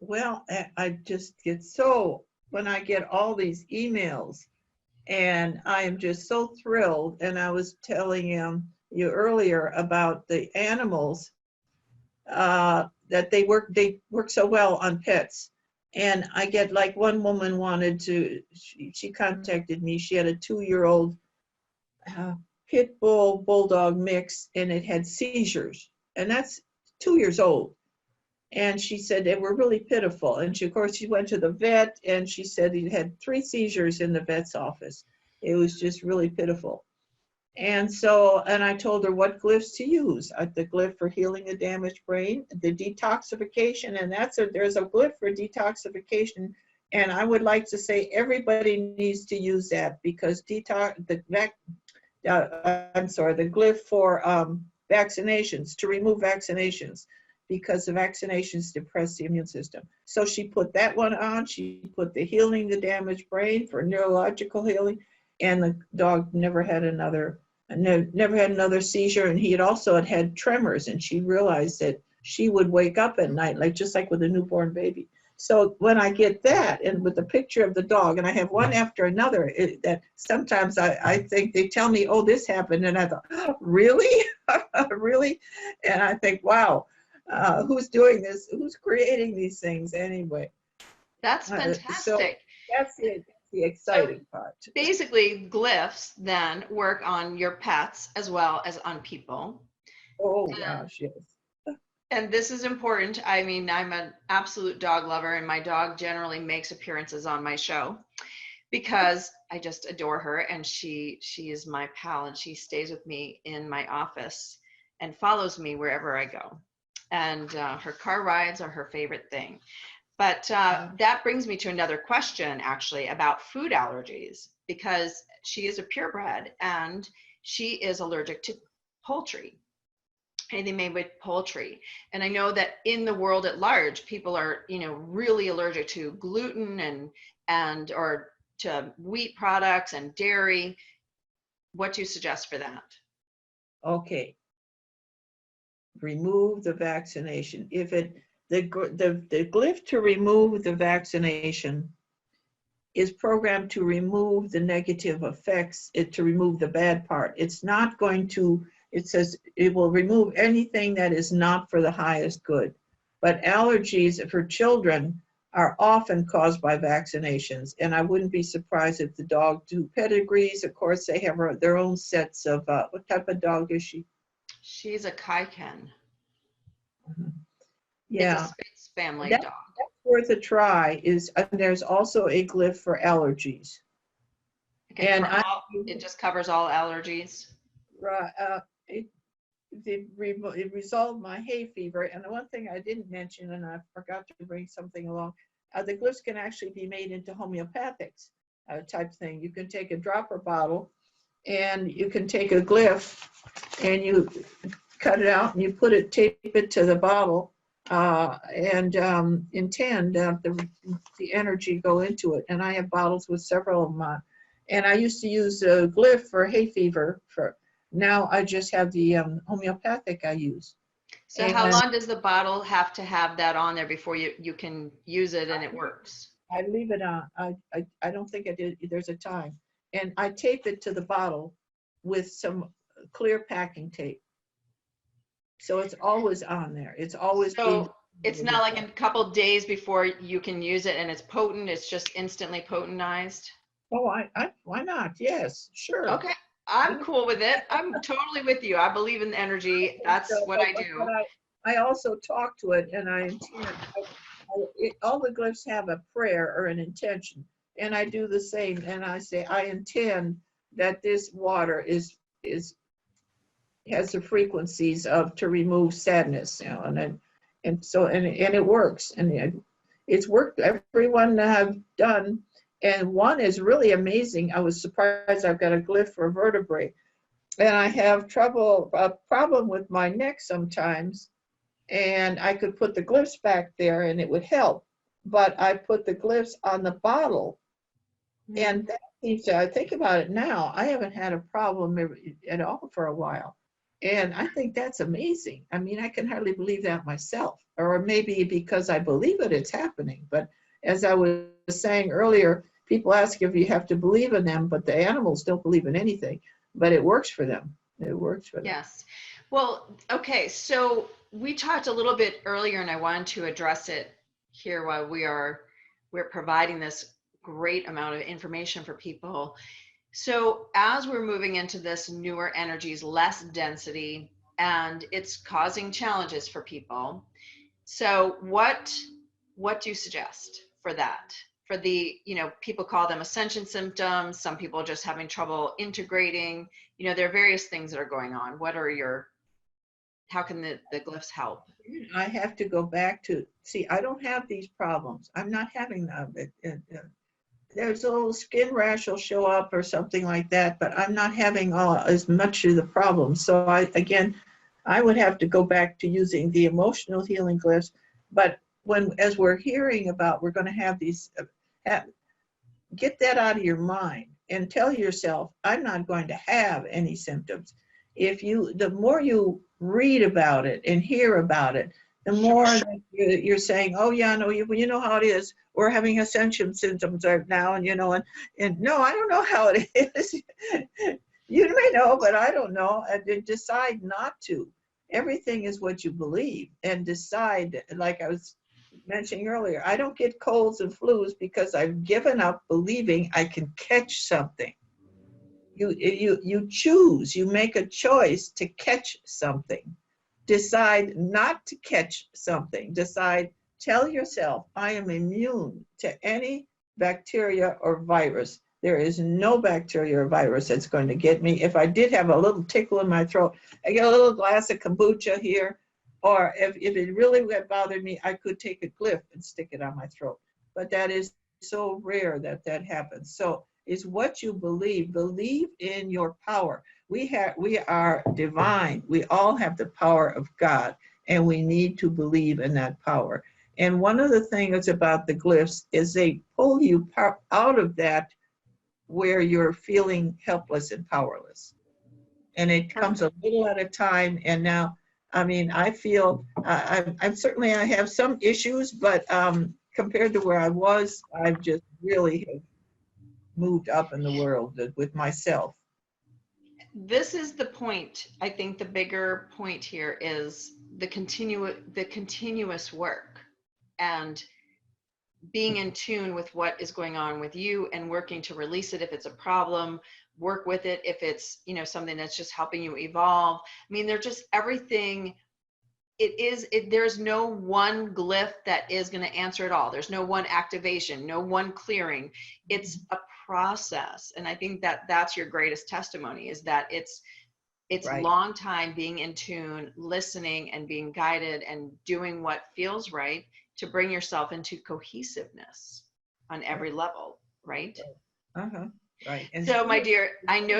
B: Well, I just get when I get all these emails, and I am just so thrilled. And I was telling you earlier about the animals that they work so well on pets. And I get, like, one woman wanted to, she contacted me. She had a 2-year-old pit bull bulldog mix, and it had seizures, and that's 2 years old. And she said they were really pitiful. And of course, she went to the vet, and she said he had 3 seizures in the vet's office. It was just really pitiful. And I told her what glyphs to use. The glyph for healing the damaged brain, the detoxification, and there's a glyph for detoxification. And I would like to say everybody needs to use that, because the glyph for vaccinations, to remove vaccinations, because the vaccinations depress the immune system. So she put that one on. She put the healing the damaged brain for neurological healing, and the dog never had another seizure. And he had tremors, and she realized that she would wake up at night, just like with a newborn baby. So when I get that, and with the picture of the dog, and I have one after another, that sometimes I think they tell me, oh, this happened, and I thought, oh, really? Really? And I think, wow, who's doing this? Who's creating these things anyway?
A: That's
B: So
A: fantastic.
B: that's it. The
A: So
B: exciting part.
A: basically, glyphs then work on your pets as well as on people.
B: Oh gosh, yes.
A: And this is important. I mean, I'm an absolute dog lover, and my dog generally makes appearances on my show because I just adore her, and she is my pal, and she stays with me in my office and follows me wherever I go. And her car rides are her favorite thing. But that brings me to another question, actually, about food allergies, because she is a purebred and she is allergic to poultry, anything made with poultry. And I know that in the world at large, people are, really allergic to gluten and or to wheat products and dairy. What do you suggest for that?
B: Okay. Remove the vaccination. If the glyph to remove the vaccination is programmed to remove the negative effects, to remove the bad part. It's not going to, it says it will remove anything that is not for the highest good. But allergies for children are often caused by vaccinations. And I wouldn't be surprised if the dog do pedigrees. Of course, they have their own sets of, what type of dog is she?
A: She's a Kaiken.
B: Yeah.
A: It's a Spitz family
B: That's
A: dog.
B: worth a try. And there's also a glyph for allergies.
A: Okay, and it just covers all allergies.
B: Right. It resolved my hay fever. And the one thing I didn't mention, and I forgot to bring something along, the glyphs can actually be made into homeopathics type thing. You can take a dropper bottle and you can take a glyph and you cut it out and you tape it to the bottle and intend the energy go into it. And I have bottles with several of them. And I used to use a glyph for hay fever. Now I just have the homeopathic I use.
A: So how long does the bottle have to have that on there before you can use it and it works?
B: I leave it on. I don't think there's a time. And I tape it to the bottle with some clear packing tape. So it's always on there. It's always
A: it's not like a couple days before you can use it and it's potent. It's just instantly potentized.
B: Oh, why not? Yes, sure.
A: Okay, I'm cool with it. I'm totally with you. I believe in energy. That's what I do.
B: I also talk to it, and I intend. All the glyphs have a prayer or an intention, and I do the same. And I say, I intend that this water has the frequencies to remove sadness, and so it works, and it's worked. Everyone I've done. And one is really amazing. I was surprised. I've got a glyph for vertebrae, and I have a problem with my neck sometimes, and I could put the glyphs back there and it would help. But I put the glyphs on the bottle, and that seems to, I think about it now, I haven't had a problem at all for a while. And I think that's amazing. I mean, I can hardly believe that myself, or maybe because I believe it, it's happening. But as I was saying earlier, people ask if you have to believe in them, but the animals don't believe in anything, but it works for them. It works for them.
A: Yes. Well, okay. So we talked a little bit earlier, and I wanted to address it here while we're providing this great amount of information for people. So as we're moving into this newer energies, less density, and it's causing challenges for people. So what do you suggest for that? For the, people call them ascension symptoms. Some people are just having trouble integrating. There are various things that are going on. How can the glyphs help?
B: I have to go back to, I don't have these problems. I'm not having them. There's a little skin rash will show up or something like that, but I'm not having as much of the problem. So I would have to go back to using the emotional healing glyphs. But as we're hearing about, we're going to have these, get that out of your mind and tell yourself, I'm not going to have any symptoms. The more you read about it and hear about it, the more that you're saying, oh yeah, no, you know how it is. We're having ascension symptoms right now, and no, I don't know how it is. You may know, but I don't know. And then decide not to. Everything is what you believe, and decide, like I was mentioning earlier, I don't get colds and flus because I've given up believing I can catch something. You choose, you make a choice to catch something. Decide not to catch something. Decide, tell yourself, I am immune to any bacteria or virus. There is no bacteria or virus that's going to get me. If I did have a little tickle in my throat, I get a little glass of kombucha here, or if it really bothered me, I could take a glyph and stick it on my throat. But that is so rare that that happens. So it's what you believe. Believe in your power. We are divine. We all have the power of God, and we need to believe in that power. And one of the things about the glyphs is they pull you out of that where you're feeling helpless and powerless. And it comes a little at a time. And now, I mean, I feel, I'm certainly, I have some issues, but compared to where I was, I've just really moved up in the world with myself.
A: This is the point. I think the bigger point here is the continuous work and being in tune with what is going on with you and working to release it if it's a problem, work with it if it's, something that's just helping you evolve. I mean, they're just everything. There's no one glyph that is going to answer it all. There's no one activation, no one clearing. It's a process. And I think that that's your greatest testimony, is that it's right. Long time being in tune, listening and being guided and doing what feels right to bring yourself into cohesiveness on every level, right?
B: Right.
A: And so, my dear, I know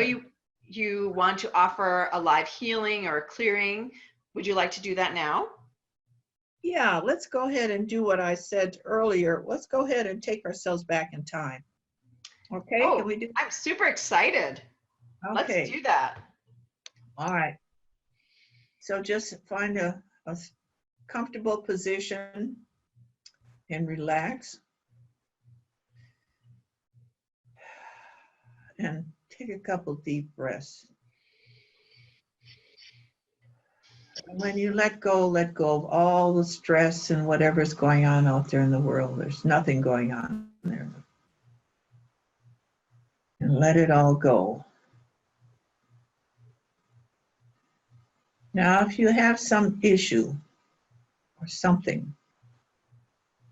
A: you want to offer a live healing or a clearing. Would you like to do that now?
B: Yeah, let's go ahead and do what I said earlier. Let's go ahead and take ourselves back in time. Okay,
A: can
B: we do?
A: I'm super excited. Okay. Let's do that.
B: All right. So just find a comfortable position and relax. And take a couple deep breaths. And when you let go of all the stress and whatever's going on out there in the world. There's nothing going on there. And let it all go. Now, if you have some issue or something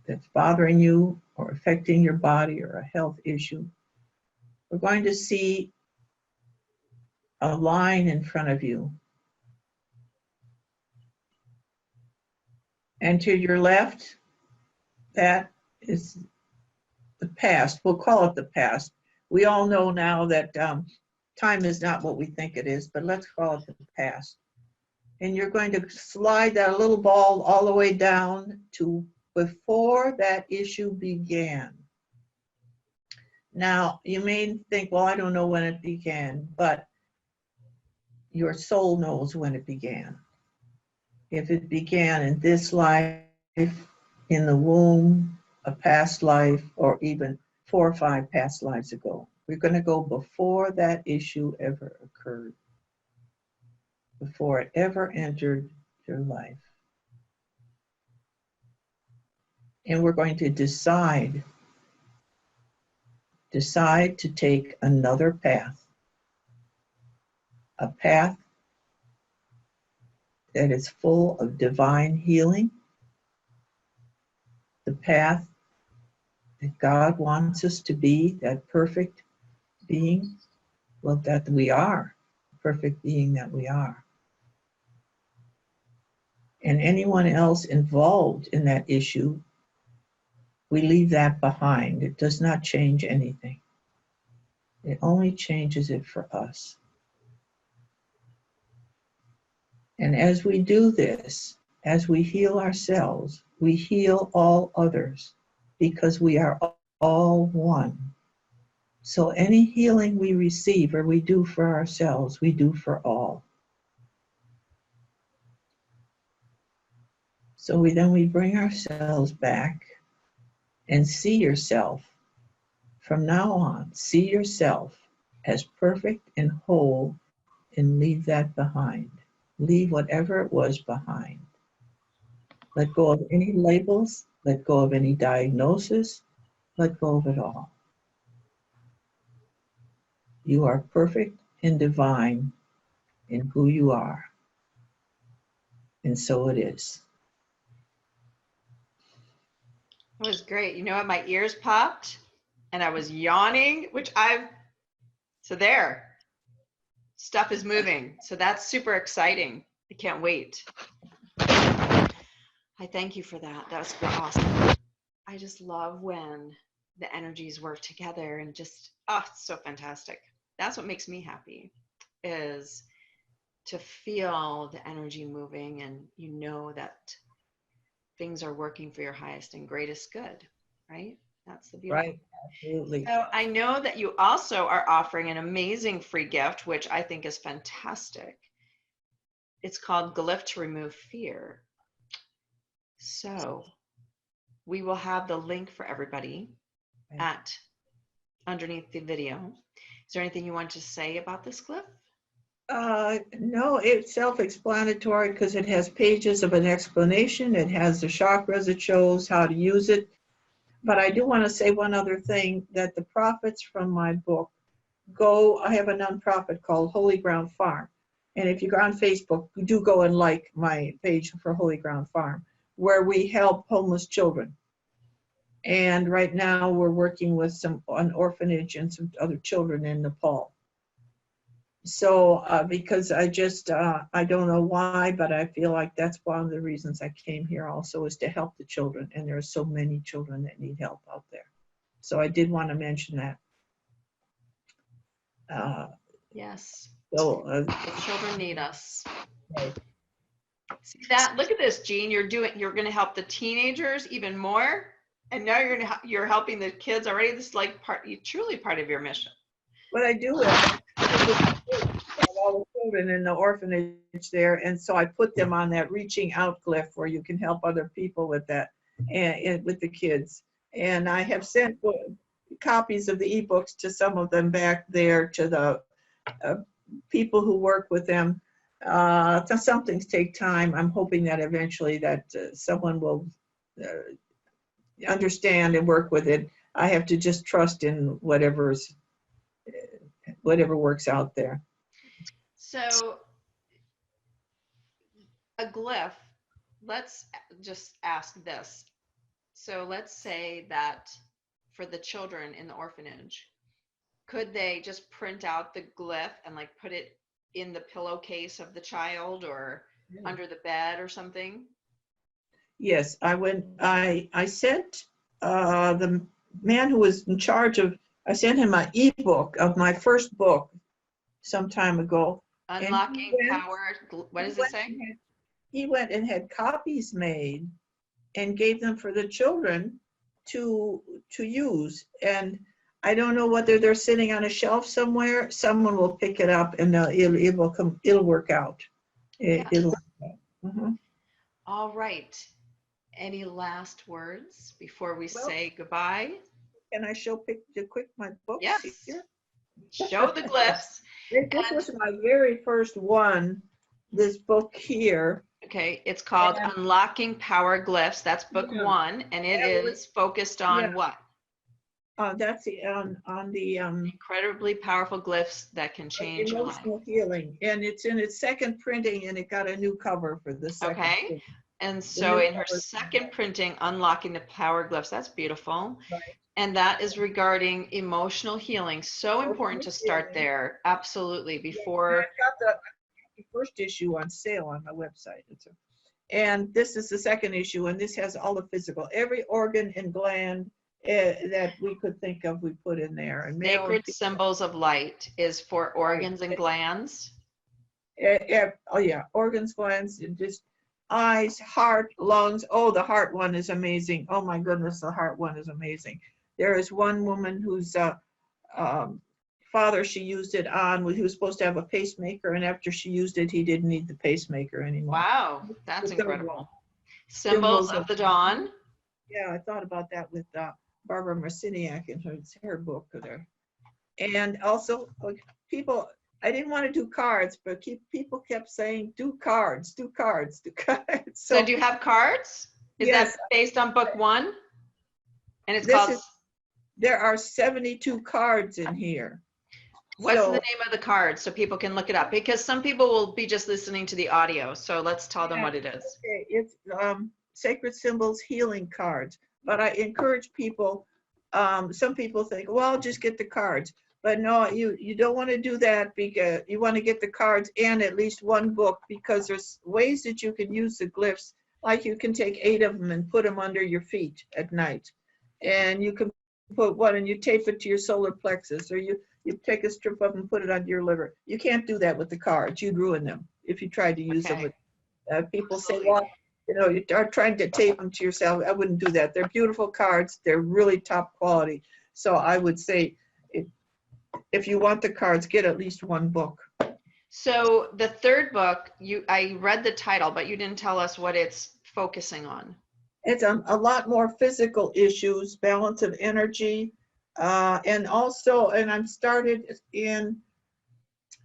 B: that's bothering you or affecting your body or a health issue, we're going to see a line in front of you. And to your left, that is the past. We'll call it the past. We all know now that time is not what we think it is, but let's call it the past. And you're going to slide that little ball all the way down to before that issue began. Now, you may think, well, I don't know when it began, but your soul knows when it began. If it began in this life, in the womb, a past life, or even 4 or 5 past lives ago. We're going to go before that issue ever occurred, before it ever entered your life. And we're going to decide to take another path, a path that is full of divine healing, the path that God wants us to be, that perfect being, well, that we are, the perfect being that we are. And anyone else involved in that issue, we leave that behind. It does not change anything. It only changes it for us. And as we do this, as we heal ourselves, we heal all others because we are all one. So any healing we receive or we do for ourselves, we do for all. So we bring ourselves back and see yourself from now on. See yourself as perfect and whole and leave that behind. Leave whatever it was behind. Let go of any labels, let go of any diagnosis, let go of it all. You are perfect and divine in who you are. And so it is.
A: It was great. You know what? My ears popped and I was yawning, so there, stuff is moving. So that's super exciting. I can't wait. I thank you for that. That was awesome. I just love when the energies work together and just, it's so fantastic. That's what makes me happy, is to feel the energy moving and you know that things are working for your highest and greatest good, right? That's the beautiful.
B: Right, absolutely.
A: So I know that you also are offering an amazing free gift, which I think is fantastic. It's called Glyph to Remove Fear. So we will have the link for everybody underneath the video. Is there anything you want to say about this glyph?
B: No, it's self-explanatory because it has pages of an explanation. It has the chakras. It shows how to use it. But I do want to say one other thing, that the profits from my book I have a nonprofit called Holy Ground Farm. And if you go on Facebook, you do go and like my page for Holy Ground Farm, where we help homeless children. And right now we're working with an orphanage and some other children in Nepal. So because I don't know why, but I feel like that's one of the reasons I came here also, is to help the children. And there are so many children that need help out there. So I did want to mention that.
A: Yes.
B: So
A: the children need us.
B: Right.
A: See that? Look at this, Jean. You're going to help the teenagers even more, and now you're helping the kids already. This is like truly part of your mission.
B: What I do is all the children in the orphanage there, and so I put them on that reaching out glyph where you can help other people with that, and with the kids. And I have sent copies of the ebooks to some of them back there, to the people who work with them. Some things take time. I'm hoping that eventually that someone will understand and work with it. I have to just trust in whatever works out there.
A: So a glyph, let's just ask this. So let's say that for the children in the orphanage, could they just print out the glyph and like put it in the pillowcase of the child or under the bed or something?
B: Yes, I sent the man who was in charge of, I sent him an ebook of my first book some time ago.
A: Unlocking Power, what does it say?
B: He went and had copies made and gave them for the children to use. And I don't know whether they're sitting on a shelf somewhere. Someone will pick it up and it'll work out. It'll work out. Mm-hmm.
A: All right. Any last words before we say goodbye?
B: Can I show my books?
A: Yes.
B: Here?
A: Show the glyphs.
B: This was my very first one, this book here.
A: Okay, it's called Unlocking Power Glyphs. That's book 1, and it is focused on what?
B: That's on the
A: incredibly powerful glyphs that can change your life.
B: Emotional healing, and it's in its second printing, and it got a new cover for the second.
A: Okay, and so in her second printing, Unlocking the Power Glyphs, that's beautiful.
B: Right.
A: And that is regarding emotional healing. So important to start there. Absolutely. Before.
B: I got the first issue on sale on my website. And this is the second issue, and this has all the physical, every organ and gland that we could think of, we put in there. And
A: Sacred Symbols of Light is for organs and glands.
B: Oh yeah, organs, glands, and just eyes, heart, lungs. Oh, the heart one is amazing. Oh my goodness, the heart one is amazing. There is one woman whose father, she used it on, he was supposed to have a pacemaker, and after she used it, he didn't need the pacemaker anymore.
A: Wow, that's incredible. Symbols of the Dawn.
B: Yeah, I thought about that with Barbara Marciniak in her book there. And also, people, I didn't want to do cards, but people kept saying, do cards, do cards, do cards.
A: So do you have cards? Is
B: yes,
A: that based on book 1? And it's
B: this
A: called...
B: is, there are 72 cards in here.
A: What's the name of the card so people can look it up? Because some people will be just listening to the audio. So let's tell them what it is.
B: Okay, it's Sacred Symbols Healing Cards. But I encourage people, some people think, well, just get the cards. But no, you don't want to do that, because you want to get the cards and at least one book, because there's ways that you can use the glyphs. Like you can take 8 of them and put them under your feet at night. And you can put one and you tape it to your solar plexus, or you take a strip of them and put it on your liver. You can't do that with the cards. You'd ruin them if you tried to use them. With, people say, well, you are trying to tape them to yourself. I wouldn't do that. They're beautiful cards. They're really top quality. So I would say, if you want the cards, get at least one book.
A: So the third book, I read the title, but you didn't tell us what it's focusing on.
B: It's a lot more physical issues, balance of energy, and also, and I'm started in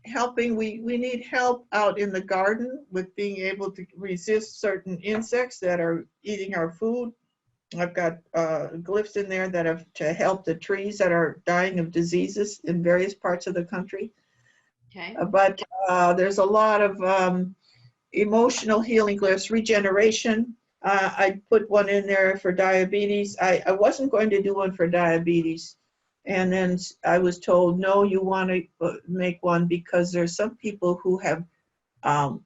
B: helping, we need help out in the garden with being able to resist certain insects that are eating our food. I've got glyphs in there that have to help the trees that are dying of diseases in various parts of the country.
A: Okay.
B: But there's a lot of emotional healing glyphs, regeneration. I put one in there for diabetes. I wasn't going to do one for diabetes. And then I was told, no, you want to make one because there's some people who have are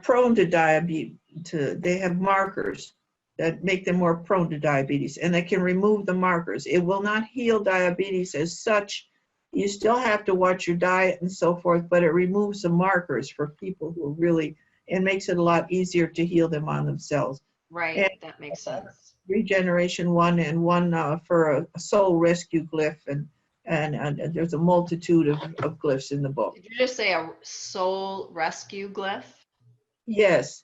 B: prone to diabetes. They have markers that make them more prone to diabetes, and they can remove the markers. It will not heal diabetes as such. You still have to watch your diet and so forth, but it removes the markers for people who really, and makes it a lot easier to heal them on themselves.
A: Right,
B: and
A: that makes sense.
B: Regeneration one, and one for a soul rescue glyph, and there's a multitude of glyphs in the book.
A: Did you just say a soul rescue glyph?
B: Yes.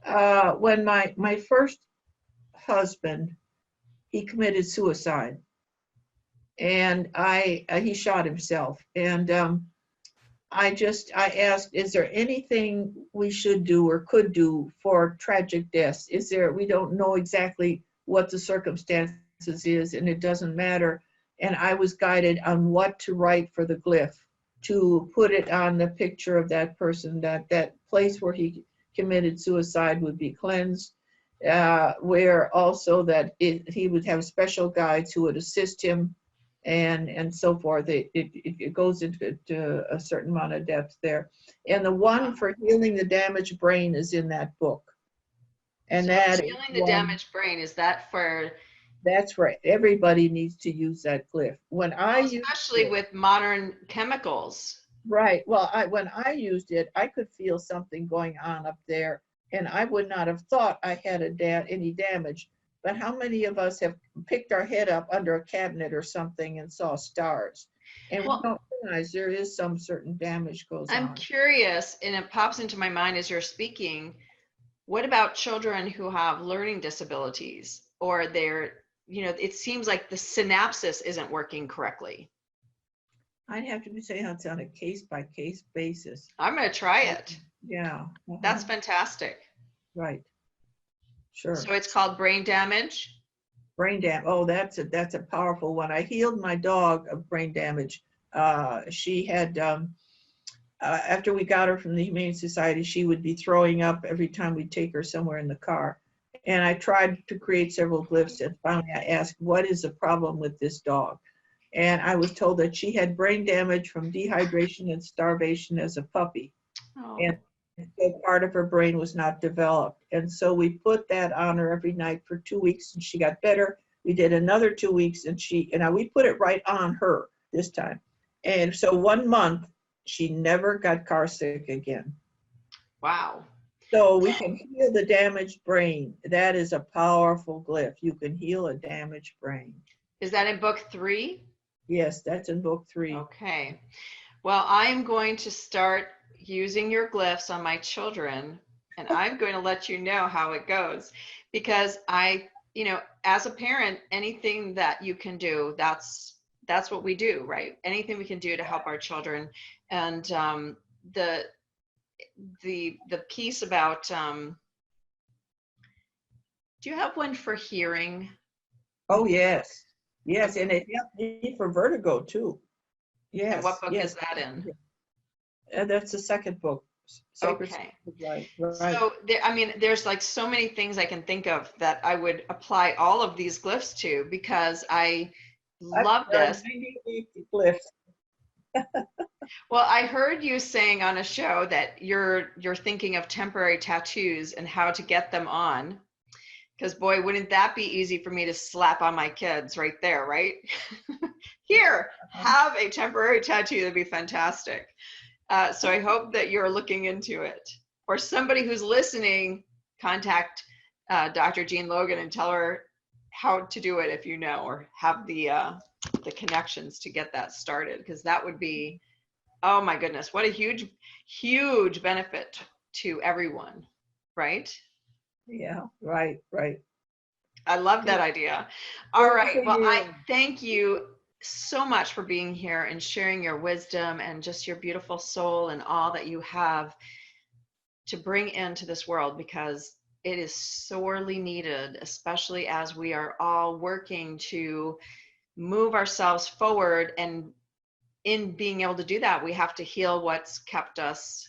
B: When my first husband, he committed suicide, and he shot himself, and I asked, is there anything we should do or could do for tragic deaths? We don't know exactly what the circumstances is, and it doesn't matter. And I was guided on what to write for the glyph, to put it on the picture of that person, that place where he committed suicide would be cleansed, where also that he would have special guides who would assist him, and so forth. It goes into a certain amount of depth there. And the one for healing the damaged brain is in that book. And
A: so
B: that
A: healing the damaged brain, is that for...
B: That's right. Everybody needs to use that glyph.
A: Especially with modern chemicals.
B: Right. Well, when I used it, I could feel something going on up there, and I would not have thought I had any damage. But how many of us have picked our head up under a cabinet or something and saw stars? And we don't realize there is some certain damage goes on.
A: I'm curious, and it pops into my mind as you're speaking, what about children who have learning disabilities, or it seems like the synapses isn't working correctly?
B: I'd have to say it's on a case-by-case basis.
A: I'm going to try it.
B: Yeah.
A: That's fantastic.
B: Right. Sure.
A: So it's called brain damage?
B: Brain damage. Oh, that's a powerful one. I healed my dog of brain damage. She had, after we got her from the Humane Society, she would be throwing up every time we'd take her somewhere in the car. And I tried to create several glyphs, and finally I asked, what is the problem with this dog? And I was told that she had brain damage from dehydration and starvation as a puppy.
A: Oh.
B: And so part of her brain was not developed. And so we put that on her every night for 2 weeks, and she got better. We did another 2 weeks, and we put it right on her this time. And so 1 month, she never got car sick again.
A: Wow.
B: So we can heal the damaged brain. That is a powerful glyph. You can heal a damaged brain.
A: Is that in book 3?
B: Yes, that's in book 3.
A: Okay. Well, I'm going to start using your glyphs on my children, and I'm going to let you know how it goes, because as a parent, anything that you can do, that's what we do, right? Anything we can do to help our children. And the piece about do you have one for hearing?
B: Oh, yes. Yes,
A: Okay.
B: and it helped me for vertigo too. Yes.
A: And what book
B: yes.
A: is that in?
B: That's the second book. Sacred
A: Okay.
B: Right. Right.
A: So there's like so many things I can think of that I would apply all of these glyphs to, because I love this.
B: 98 glyphs.
A: Well, I heard you saying on a show that you're thinking of temporary tattoos and how to get them on. Because boy, wouldn't that be easy for me to slap on my kids right there, right? Here, have a temporary tattoo. That'd be fantastic. So I hope that you're looking into it. Or somebody who's listening, contact Dr. Jean Logan and tell her how to do it if you know, or have the connections to get that started. Because that would be, oh my goodness, what a huge, huge benefit to everyone, right?
B: Yeah, right.
A: I love that idea. All right. Well, I thank you so much for being here and sharing your wisdom and just your beautiful soul and all that you have to bring into this world, because it is sorely needed, especially as we are all working to move ourselves forward. And in being able to do that, we have to heal what's kept us,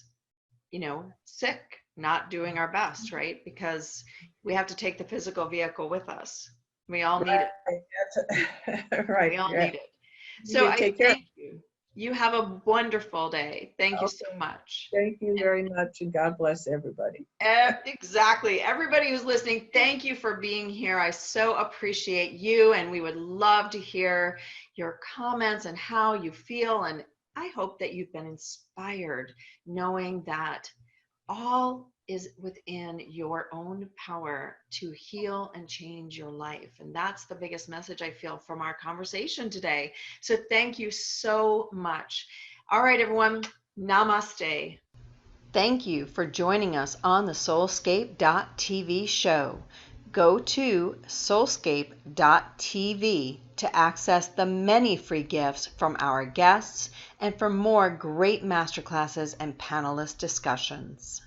A: sick, not doing our best, right? Because we have to take the physical vehicle with us. We all need it.
B: Right.
A: We all need it. So I thank you. You have a wonderful day. Thank you so much.
B: Thank you very much, and God bless everybody.
A: Exactly. Everybody who's listening, thank you for being here. I so appreciate you, and we would love to hear your comments and how you feel. And I hope that you've been inspired, knowing that all is within your own power to heal and change your life. And that's the biggest message I feel from our conversation today. So thank you so much. All right, everyone. Namaste. Thank you for joining us on the SoulScape.tv show. Go to SoulScape.tv to access the many free gifts from our guests and for more great masterclasses and panelist discussions.